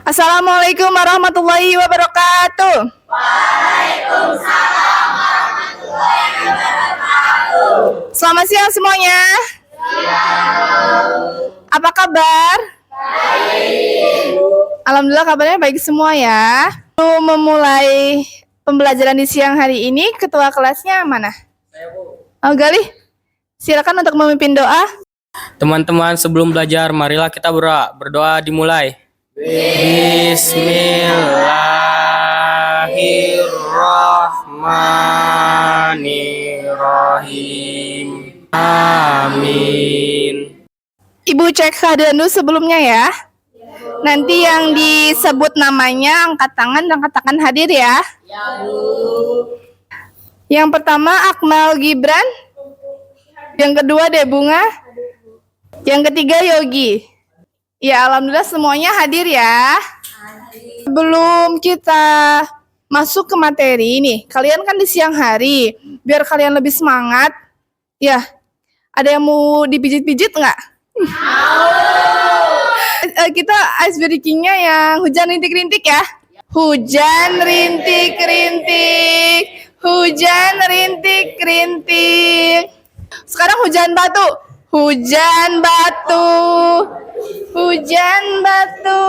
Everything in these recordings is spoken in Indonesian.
Assalamualaikum warahmatullahi wabarakatuh. Selamat siang semuanya. Apa kabar? Alhamdulillah kabarnya baik semua ya. Sebelum memulai pembelajaran di siang hari ini, ketua kelasnya mana? Oh, Galih. Silakan untuk memimpin doa. Teman-teman, sebelum belajar, marilah kita berdoa dimulai. Bismillahirrahmanirrahim. Amin. Ibu cek keadaan dulu sebelumnya ya. Nanti yang disebut namanya angkat tangan dan katakan hadir ya. Yang pertama Akmal Gibran. Yang kedua Debunga. Yang ketiga Yogi. Ya, alhamdulillah semuanya hadir ya. Sebelum kita masuk ke materi nih, kalian kan di siang hari, biar kalian lebih semangat. Ya, ada yang mau dipijit-pijit nggak? Kita ice breaking-nya yang hujan rintik-rintik ya. Hujan rintik-rintik, hujan rintik-rintik. Sekarang hujan batu. Hujan batu, hujan batu,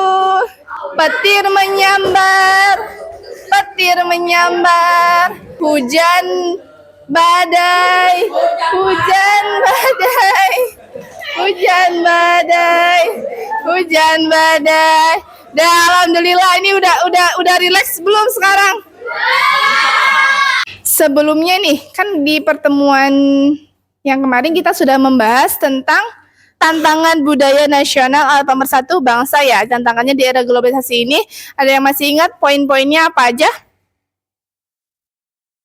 petir menyambar, petir menyambar. Hujan badai, hujan badai, hujan badai, hujan badai. Dan alhamdulillah ini udah rileks belum sekarang? Sebelumnya nih, kan di pertemuan yang kemarin kita sudah membahas tentang tantangan budaya nasional ala pemersatu bangsa ya. Tantangannya di era globalisasi ini, ada yang masih ingat poin-poinnya apa aja?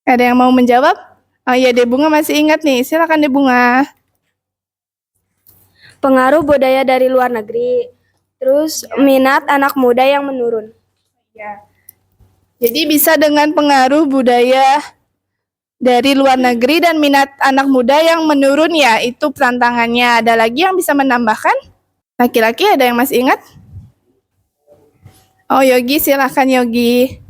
Ada yang mau menjawab? Oh iya, Debunga masih ingat nih. Silakan Debunga. Pengaruh budaya dari luar negeri, terus minat anak muda yang menurun. Ya. Jadi bisa dengan pengaruh budaya dari luar negeri dan minat anak muda yang menurun ya, itu tantangannya. Ada lagi yang bisa menambahkan? Laki-laki ada yang masih ingat? Oh Yogi, silakan Yogi.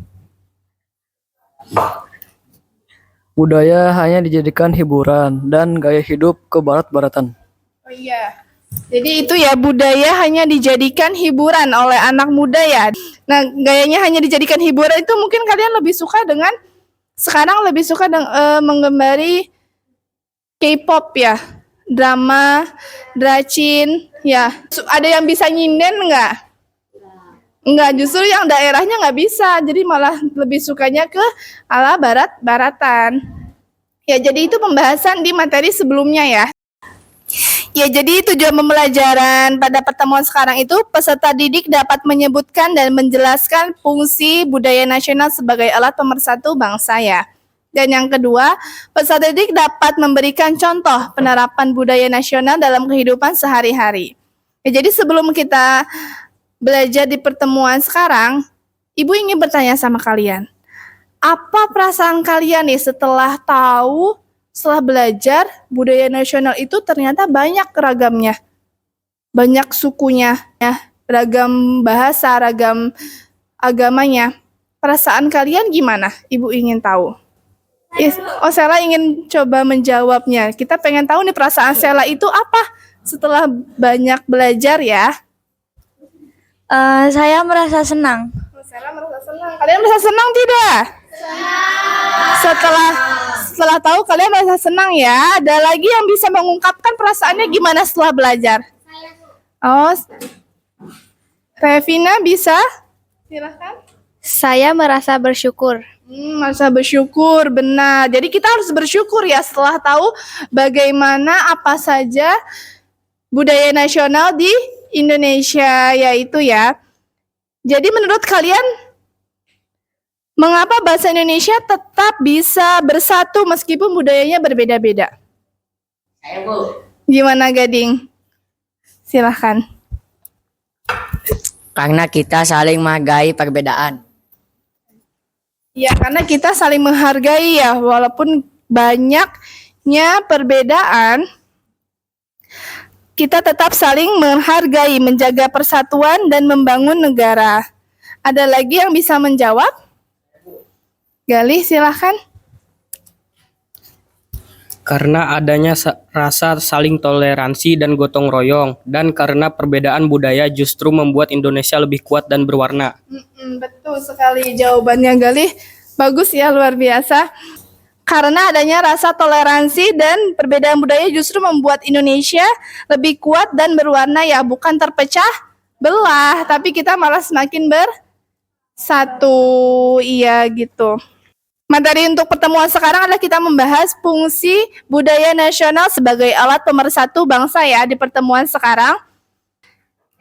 Budaya hanya dijadikan hiburan dan gaya hidup ke barat-baratan. Oh iya. Jadi itu ya, budaya hanya dijadikan hiburan oleh anak muda ya. Nah, gayanya hanya dijadikan hiburan itu mungkin kalian lebih suka dengan sekarang lebih suka menggembari K-pop ya, drama, dracin ya. Ada yang bisa nyinden nggak? Nggak, justru yang daerahnya nggak bisa. Jadi malah lebih sukanya ke ala barat-baratan. Ya, jadi itu pembahasan di materi sebelumnya ya. Ya, jadi tujuan pembelajaran pada pertemuan sekarang itu peserta didik dapat menyebutkan dan menjelaskan fungsi budaya nasional sebagai alat pemersatu bangsa ya. Dan yang kedua, peserta didik dapat memberikan contoh penerapan budaya nasional dalam kehidupan sehari-hari. Ya, jadi sebelum kita belajar di pertemuan sekarang, Ibu ingin bertanya sama kalian. Apa perasaan kalian nih setelah belajar budaya nasional itu ternyata banyak ragamnya, banyak sukunya, ya, ragam bahasa, ragam agamanya. Perasaan kalian gimana? Ibu ingin tahu. Oh, Sela ingin coba menjawabnya. Kita pengen tahu nih perasaan Sela itu apa setelah banyak belajar ya. Saya merasa senang. Oh, Sela merasa senang. Kalian merasa senang tidak? Setelah tahu kalian merasa senang ya. Ada lagi yang bisa mengungkapkan perasaannya gimana setelah belajar? Oh, Revina bisa? Silakan. Saya merasa bersyukur. Merasa bersyukur, benar. Jadi kita harus bersyukur ya setelah tahu bagaimana apa saja budaya nasional di Indonesia yaitu ya. Jadi menurut kalian, mengapa bahasa Indonesia tetap bisa bersatu meskipun budayanya berbeda-beda? Gimana Gading? Silahkan. Karena kita saling menghargai perbedaan. Ya, karena kita saling menghargai ya, walaupun banyaknya perbedaan, kita tetap saling menghargai, menjaga persatuan dan membangun negara. Ada lagi yang bisa menjawab? Galih, silahkan. Karena adanya rasa saling toleransi dan gotong royong, dan karena perbedaan budaya justru membuat Indonesia lebih kuat dan berwarna. Betul sekali jawabannya Galih. Bagus ya, luar biasa. Karena adanya rasa toleransi dan perbedaan budaya justru membuat Indonesia lebih kuat dan berwarna ya, bukan terpecah belah, tapi kita malah semakin bersatu. Iya gitu. Materi untuk pertemuan sekarang adalah kita membahas fungsi budaya nasional sebagai alat pemersatu bangsa ya di pertemuan sekarang.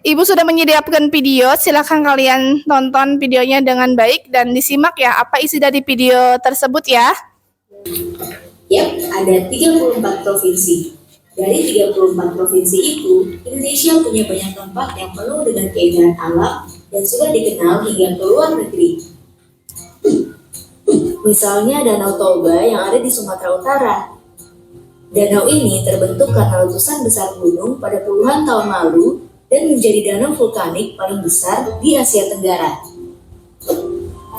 Ibu sudah menyediakan video, silakan kalian tonton videonya dengan baik dan disimak ya apa isi dari video tersebut ya. Yap, ada 34 provinsi. Dari 34 provinsi itu, Indonesia punya banyak tempat yang penuh dengan keindahan alam dan sudah dikenal hingga ke luar negeri. Misalnya Danau Toba yang ada di Sumatera Utara. Danau ini terbentuk karena letusan besar gunung pada puluhan tahun lalu dan menjadi danau vulkanik paling besar di Asia Tenggara.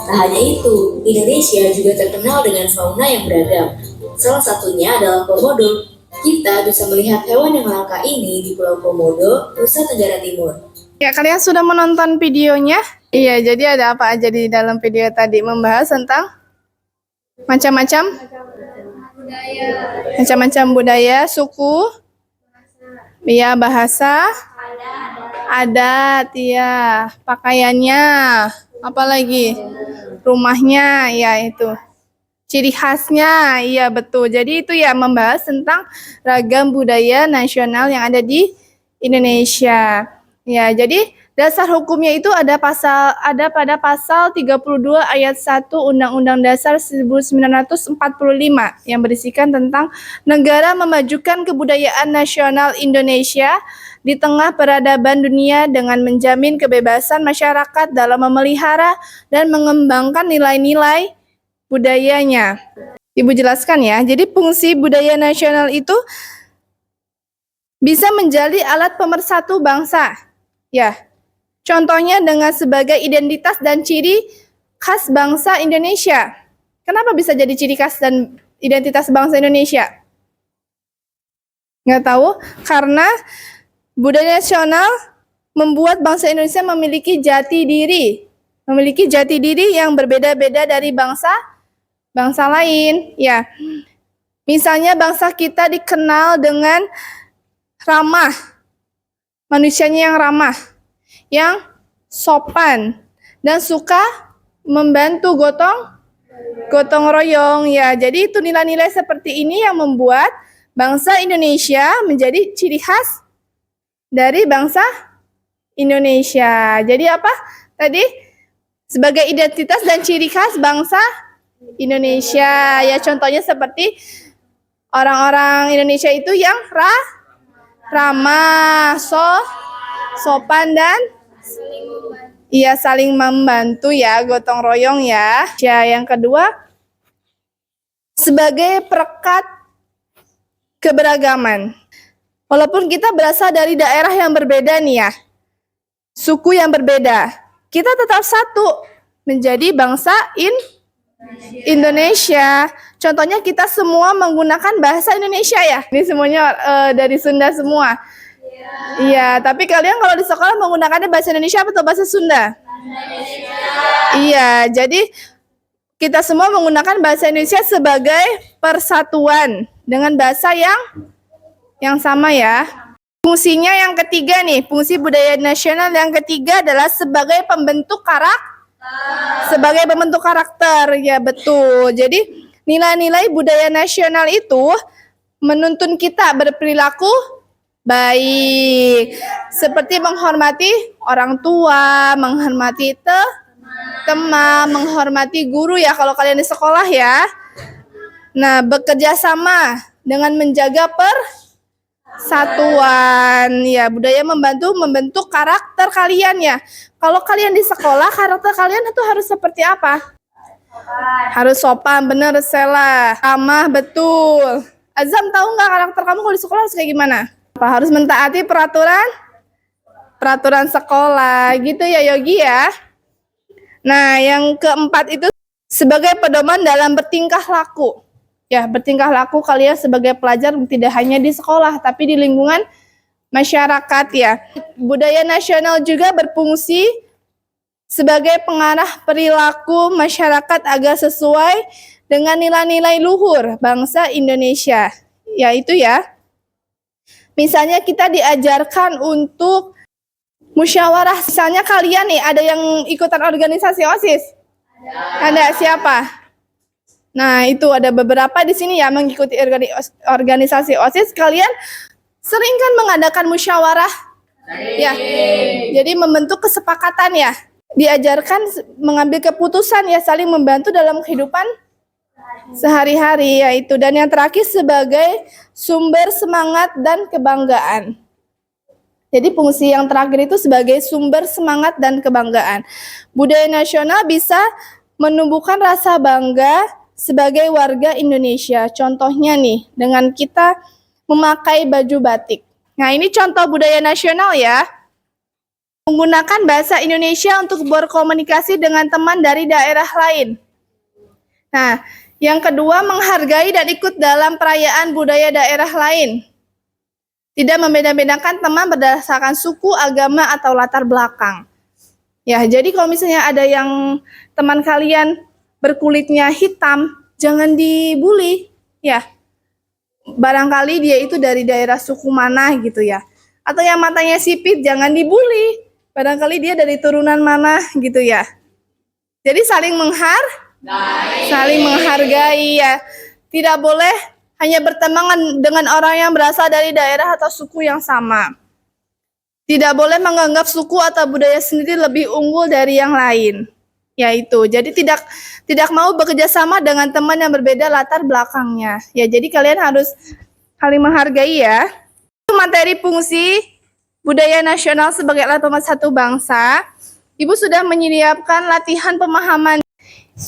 Tak hanya itu, Indonesia juga terkenal dengan fauna yang beragam. Salah satunya adalah komodo. Kita bisa melihat hewan yang langka ini di Pulau Komodo, Nusa Tenggara Timur. Ya, kalian sudah menonton videonya? Iya, jadi ada apa aja di dalam video tadi? Membahas tentang macam-macam budaya, suku, ya bahasa, adat, ya pakaiannya, apalagi rumahnya, ya itu ciri khasnya, iya betul. Jadi itu ya membahas tentang ragam budaya nasional yang ada di Indonesia. Ya, jadi dasar hukumnya itu ada pada pasal 32 ayat 1 Undang-Undang Dasar 1945 yang berisikan tentang negara memajukan kebudayaan nasional Indonesia di tengah peradaban dunia dengan menjamin kebebasan masyarakat dalam memelihara dan mengembangkan nilai-nilai budayanya. Ibu jelaskan ya. Jadi fungsi budaya nasional itu bisa menjadi alat pemersatu bangsa. Ya. Contohnya dengan sebagai identitas dan ciri khas bangsa Indonesia. Kenapa bisa jadi ciri khas dan identitas bangsa Indonesia? Nggak tahu, karena budaya nasional membuat bangsa Indonesia memiliki jati diri. Memiliki jati diri yang berbeda-beda dari bangsa lain. Ya, misalnya bangsa kita dikenal dengan ramah, manusianya yang ramah, yang sopan dan suka membantu gotong royong ya. Jadi itu nilai-nilai seperti ini yang membuat bangsa Indonesia menjadi ciri khas dari bangsa Indonesia. Jadi apa? Tadi sebagai identitas dan ciri khas bangsa Indonesia. Ya contohnya seperti orang-orang Indonesia itu yang ramah, sopan dan saling membantu ya, gotong royong ya. Ya, yang kedua sebagai perekat keberagaman. Walaupun kita berasal dari daerah yang berbeda nih ya, suku yang berbeda, kita tetap satu menjadi bangsa Indonesia. Contohnya kita semua menggunakan bahasa Indonesia ya. Ini semuanya dari Sunda semua. Iya, tapi kalian kalau di sekolah menggunakannya bahasa Indonesia atau bahasa Sunda? Iya, jadi kita semua menggunakan bahasa Indonesia sebagai persatuan dengan bahasa yang sama ya. Fungsinya yang ketiga nih, fungsi budaya nasional yang ketiga adalah sebagai pembentuk karakter. Ya betul. Jadi nilai-nilai budaya nasional itu menuntun kita berperilaku baik, seperti menghormati orang tua, menghormati teman, menghormati guru ya kalau kalian di sekolah ya. Nah, bekerja sama dengan menjaga persatuan ya. Budaya membentuk karakter kalian ya. Kalau kalian di sekolah, karakter kalian itu harus seperti apa? Harus sopan, bener Sela. Ramah, betul. Azam, tahu nggak karakter kamu kalau di sekolah harus kayak gimana? Harus mentaati peraturan sekolah gitu ya Yogi ya. Nah, yang keempat itu sebagai pedoman dalam bertingkah laku. Ya, bertingkah laku kalian sebagai pelajar tidak hanya di sekolah, tapi di lingkungan masyarakat ya. Budaya nasional juga berfungsi sebagai pengarah perilaku masyarakat agar sesuai dengan nilai-nilai luhur bangsa Indonesia. Yaitu ya, misalnya kita diajarkan untuk musyawarah. Misalnya kalian nih ada yang ikutan organisasi OSIS? Ada siapa? Nah, itu ada beberapa di sini ya mengikuti organisasi OSIS. Kalian sering kan mengadakan musyawarah? Ya. Jadi membentuk kesepakatan ya. Diajarkan mengambil keputusan ya, saling membantu dalam kehidupan sehari-hari yaitu. Dan yang terakhir sebagai sumber semangat dan kebanggaan. Jadi fungsi yang terakhir itu sebagai sumber semangat dan kebanggaan. Budaya nasional bisa menumbuhkan rasa bangga sebagai warga Indonesia. Contohnya nih, dengan kita memakai baju batik. Nah, ini contoh budaya nasional ya. Menggunakan bahasa Indonesia untuk berkomunikasi dengan teman dari daerah lain. Nah, yang kedua, menghargai dan ikut dalam perayaan budaya daerah lain. Tidak membeda-bedakan teman berdasarkan suku, agama, atau latar belakang. Ya, jadi kalau misalnya ada yang teman kalian berkulitnya hitam, jangan dibully, ya. Barangkali dia itu dari daerah suku mana gitu ya. Atau yang matanya sipit, jangan dibully. Barangkali dia dari turunan mana gitu ya. Jadi saling menghargai ya. Tidak boleh hanya berteman dengan orang yang berasal dari daerah atau suku yang sama. Tidak boleh menganggap suku atau budaya sendiri lebih unggul dari yang lain. Yaitu, jadi tidak mau bekerja sama dengan teman yang berbeda latar belakangnya. Ya, jadi kalian harus saling menghargai ya. Itu materi fungsi budaya nasional sebagai alat pemersatu bangsa. Ibu sudah menyiapkan latihan pemahaman.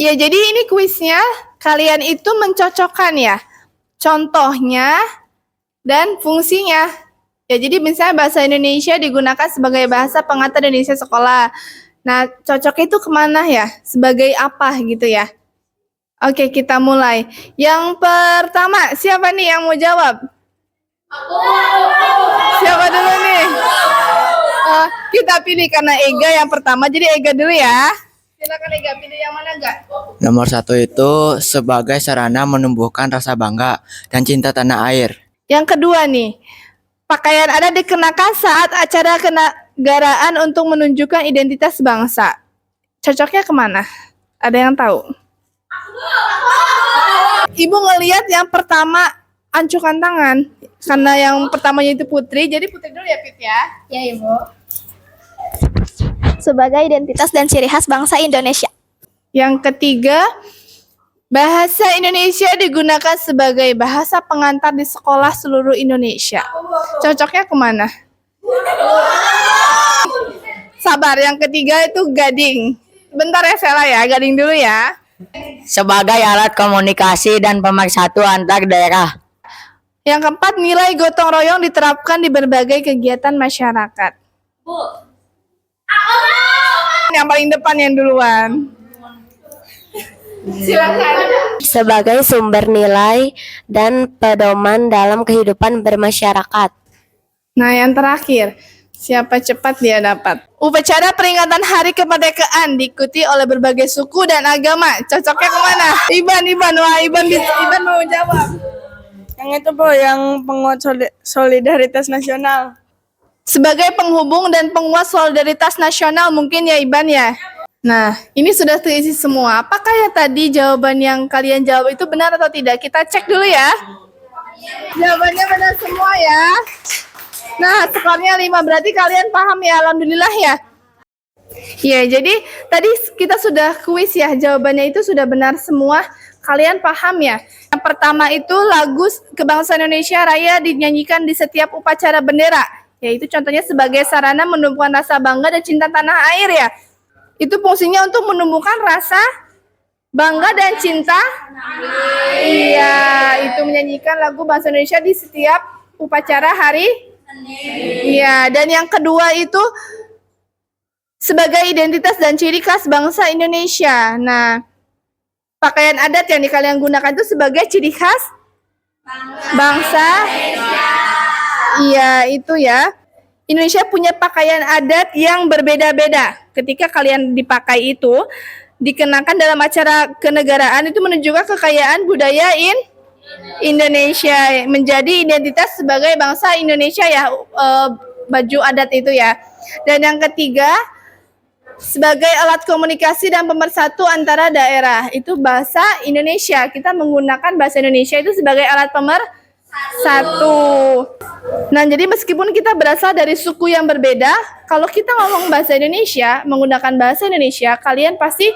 Ya, jadi ini kuisnya. Kalian itu mencocokkan ya. Contohnya dan fungsinya. Ya, jadi misalnya bahasa Indonesia digunakan sebagai bahasa pengantar Indonesia sekolah. Nah, cocoknya itu kemana ya? Sebagai apa gitu ya? Oke, kita mulai. Yang pertama, siapa nih yang mau jawab? Siapa dulu nih? Kita pilih karena Ega yang pertama, jadi Ega dulu ya. Silakan Ega, pilih yang mana enggak? Nomor 1 itu sebagai sarana menumbuhkan rasa bangga dan cinta tanah air. Yang kedua nih, pakaian adat dikenakan saat acara kenegaraan untuk menunjukkan identitas bangsa. Cocoknya kemana? Ada yang tahu? Ibu ngelihat yang pertama ancukan tangan. Karena yang pertamanya itu Putri, jadi Putri dulu ya Pit ya. Ya, Ibu. Sebagai identitas dan ciri khas bangsa Indonesia. Yang ketiga, bahasa Indonesia digunakan sebagai bahasa pengantar di sekolah seluruh Indonesia. Cocoknya kemana? Sabar, yang ketiga itu gading. Bentar ya Sela ya, gading dulu ya. Sebagai alat komunikasi dan pemersatu antar daerah. Yang keempat, nilai gotong royong diterapkan di berbagai kegiatan masyarakat. Yang paling depan yang duluan. Silakan. Sebagai sumber nilai dan pedoman dalam kehidupan bermasyarakat. Nah, yang terakhir, siapa cepat dia dapat. Upacara peringatan Hari Kemerdekaan diikuti oleh berbagai suku dan agama. Cocoknya kemana? Iban. Wah, Iban mau jawab. Yang itu Bu, yang penguat solidaritas nasional. Sebagai penghubung dan penguat solidaritas nasional mungkin ya Iban ya. Nah, ini sudah terisi semua. Apakah ya tadi jawaban yang kalian jawab itu benar atau tidak? Kita cek dulu ya. Jawabannya benar semua ya. Nah, skornya 5, berarti kalian paham ya, alhamdulillah ya. Ya, jadi tadi kita sudah kuis ya, jawabannya itu sudah benar semua. Kalian paham ya? Yang pertama itu lagu Kebangsaan Indonesia Raya dinyanyikan di setiap upacara bendera. Yaitu contohnya sebagai sarana menumbuhkan rasa bangga dan cinta tanah air ya. Itu fungsinya untuk menumbuhkan rasa bangga dan cinta. Iya, itu menyanyikan lagu bahasa Indonesia di setiap upacara hari. Iya, dan yang kedua itu sebagai identitas dan ciri khas bangsa Indonesia. Nah, pakaian adat yang kalian gunakan itu sebagai ciri khas bangsa. Iya, itu ya. Indonesia punya pakaian adat yang berbeda-beda. Ketika kalian dipakai itu, dikenakan dalam acara kenegaraan, itu menunjukkan kekayaan budaya Indonesia, menjadi identitas sebagai bangsa Indonesia ya, baju adat itu ya. Dan yang ketiga, sebagai alat komunikasi dan pemersatu antara daerah, itu bahasa Indonesia. Kita menggunakan bahasa Indonesia itu sebagai alat pemersatu. Nah, jadi meskipun kita berasal dari suku yang berbeda, kalau kita ngomong bahasa Indonesia, menggunakan bahasa Indonesia, kalian pasti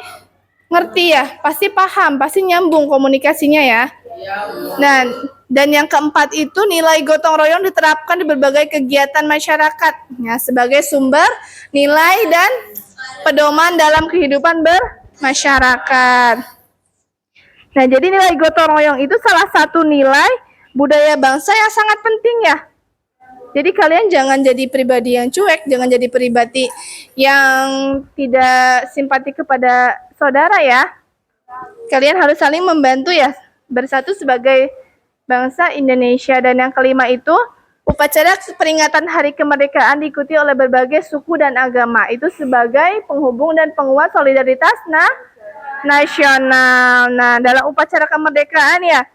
ngerti ya, pasti paham, pasti nyambung komunikasinya ya. Nah, dan yang keempat itu nilai gotong royong diterapkan di berbagai kegiatan masyarakat ya, sebagai sumber nilai dan pedoman dalam kehidupan bermasyarakat. Nah, jadi nilai gotong royong itu salah satu nilai budaya bangsa yang sangat penting ya. Jadi kalian jangan jadi pribadi yang cuek, jangan jadi pribadi yang tidak simpati kepada saudara ya. Kalian harus saling membantu ya, bersatu sebagai bangsa Indonesia. Dan yang kelima itu, upacara peringatan Hari Kemerdekaan diikuti oleh berbagai suku dan agama. Itu sebagai penghubung dan penguat solidaritas nasional. Nah, dalam upacara kemerdekaan ya,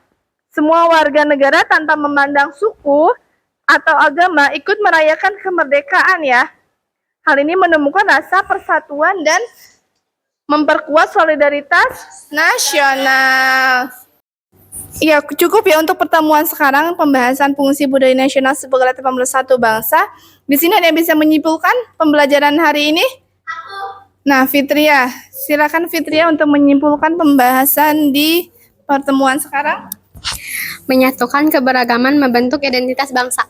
semua warga negara tanpa memandang suku atau agama ikut merayakan kemerdekaan ya. Hal ini menemukan rasa persatuan dan memperkuat solidaritas nasional. Ya, cukup ya untuk pertemuan sekarang pembahasan fungsi budaya nasional sebagai alat pemersatu bangsa. Di sini ada yang bisa menyimpulkan pembelajaran hari ini? Nah, Fitria, silakan Fitria untuk menyimpulkan pembahasan di pertemuan sekarang. Menyatukan keberagaman membentuk identitas bangsa.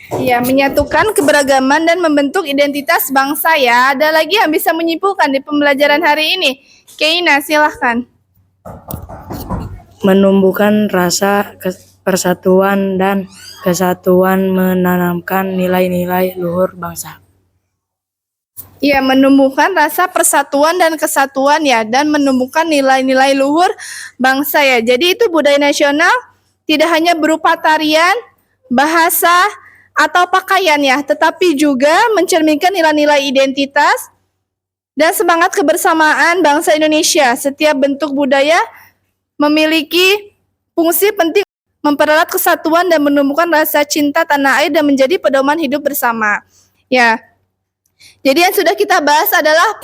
Ya, menyatukan keberagaman dan membentuk identitas bangsa ya. Ada lagi yang bisa menyimpulkan di pembelajaran hari ini? Keina, silahkan. Menumbuhkan rasa persatuan dan kesatuan, menanamkan nilai-nilai luhur bangsa. Ya, menumbuhkan rasa persatuan dan kesatuan ya, dan menumbuhkan nilai-nilai luhur bangsa ya. Jadi itu budaya nasional tidak hanya berupa tarian, bahasa, atau pakaian ya, tetapi juga mencerminkan nilai-nilai identitas dan semangat kebersamaan bangsa Indonesia. Setiap bentuk budaya memiliki fungsi penting mempererat kesatuan dan menumbuhkan rasa cinta tanah air dan menjadi pedoman hidup bersama. Ya. Jadi yang sudah kita bahas adalah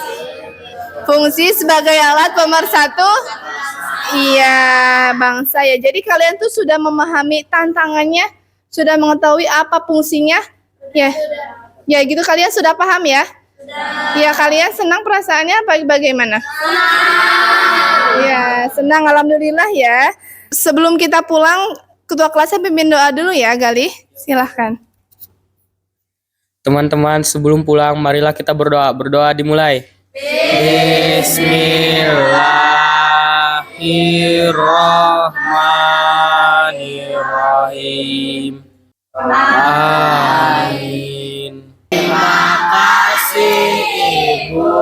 fungsi sebagai alat pemersatu bangsa ya. Jadi kalian tuh sudah memahami tantangannya, sudah mengetahui apa fungsinya? Ya. Ya gitu, kalian sudah paham ya? Ya, kalian senang perasaannya bagaimana? Ya, senang, alhamdulillah ya. Sebelum kita pulang, ketua kelasnya pimpin doa dulu ya, Galih. Silahkan. Teman-teman, sebelum pulang, marilah kita berdoa. Berdoa dimulai. Bismillahirrahmanirrahim. Amin. Terima kasih Ibu,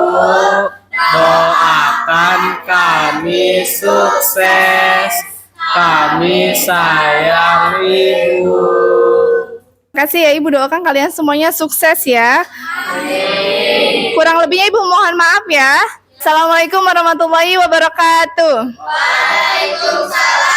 doakan kami sukses. Kami sayang Ibu. Terima kasih ya Ibu, doakan kalian semuanya sukses ya. Amin. Kurang lebihnya Ibu mohon maaf ya. Assalamualaikum warahmatullahi wabarakatuh. Waalaikumsalam.